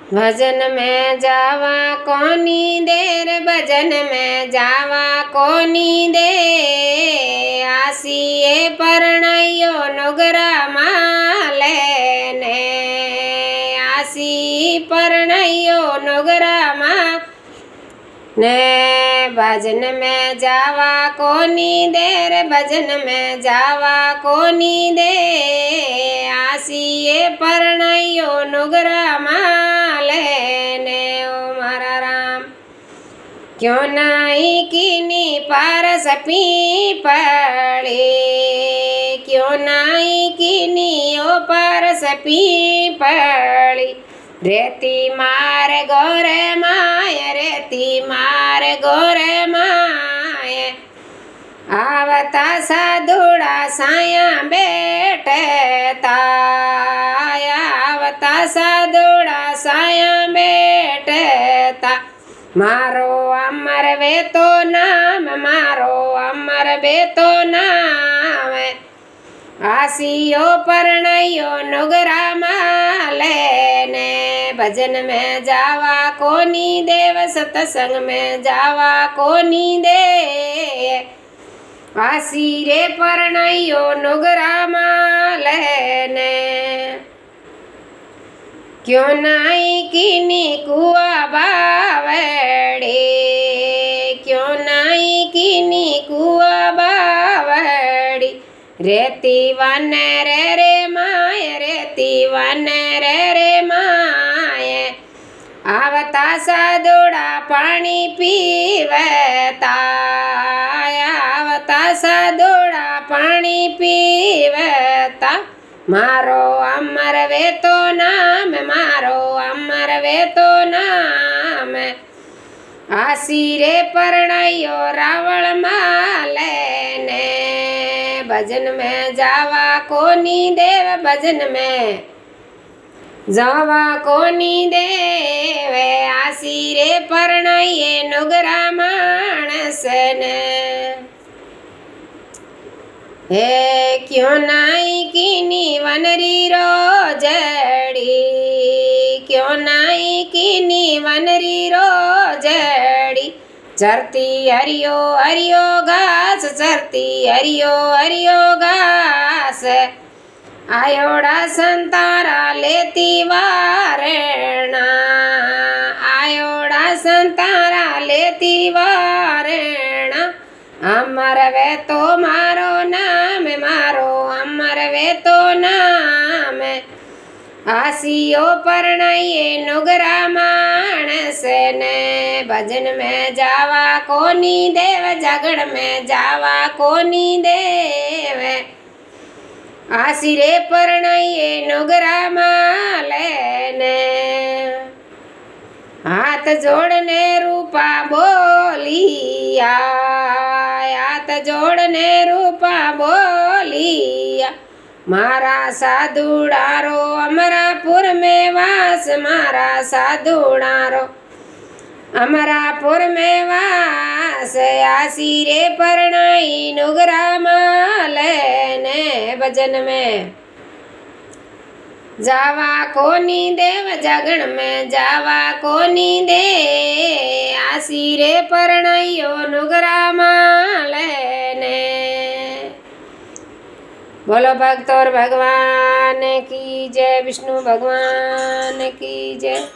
भजन में जावा कोनी देर, भजन में जावा कोनी दे। आसिए परणायो नुगरा माले ने, आसी परणायो नुगरा माँ ने। भजन में जावा कोनी देर, भजन में जावा कोनी दे। आसिए परणायो नुगरा माले ने। ओ मारा राम क्यों नाई कीनी पारस पीपळे, क्यों नाई कीनी ओ पारस पीपળી। रेती मार गोरे माय, रेती मार गोरे माय। आवता साधुड़ा साया बेटता, आवता साधुड़ा साया बेटता। मारो अमर वे तो नाम, मारो अमर वे तो नाम। आसियो परणायो नुगरा माले ने। भजन में जावा कोनी देव, सत्संग में जावा कोनी दे। आसी रे परणायो नुगरा माले ने। क्यों नाई कीनी कुआ बावड़े, क्यों नाई कीनी कुआ बावड़ी। रेती वन रे माय, रेती वन रे माय। आवता साधुड़ा पानी पीवता, आवता साधुड़ा पानी पीवता। मारो अमर वे तो नाम, मारो अमर वे तो नाम। आसी रे परणायो रावण माले ने। भजन में जावा कोनी देव, भजन में जावा कोनी देव। आसी रे परणाये नुगरा माणस ने। हे क्यों नाई कीनी वनरी रोजड़ी, क्यों नाई कीनी वनरी रोजड़ी। चरती हरियो हरियो घास, चरती हरियो हरियो घास। आयोड़ा संतारा लेती वारणा, आयोड़ा संतारा लेती वारणा। अमर वे तो मारो नाम, मारो अमर वे तो नाम। आसियो परणाये नुगरा माणस ने। भजन में जावा कोनी देव, जगड़ में जावा कोनी देव। आसी रे परणाये नुगरा माले ने। हाथ जोड़ने रूपा बोलिया, हाथ जोड़ने रूपा बोलिया। मारा साधुड़ारो अमरापुर में वास, मारा साधुड़ारो अमरापुर में वास। आसी रे परणाई नुगरा माले ने। भजन में जावा कोनी देव, जगण में जावा कोनी दे। आसी रे परणायो नुगरा माले ने। बोलो भक्त और भगवान की जय, विष्णु भगवान की जय।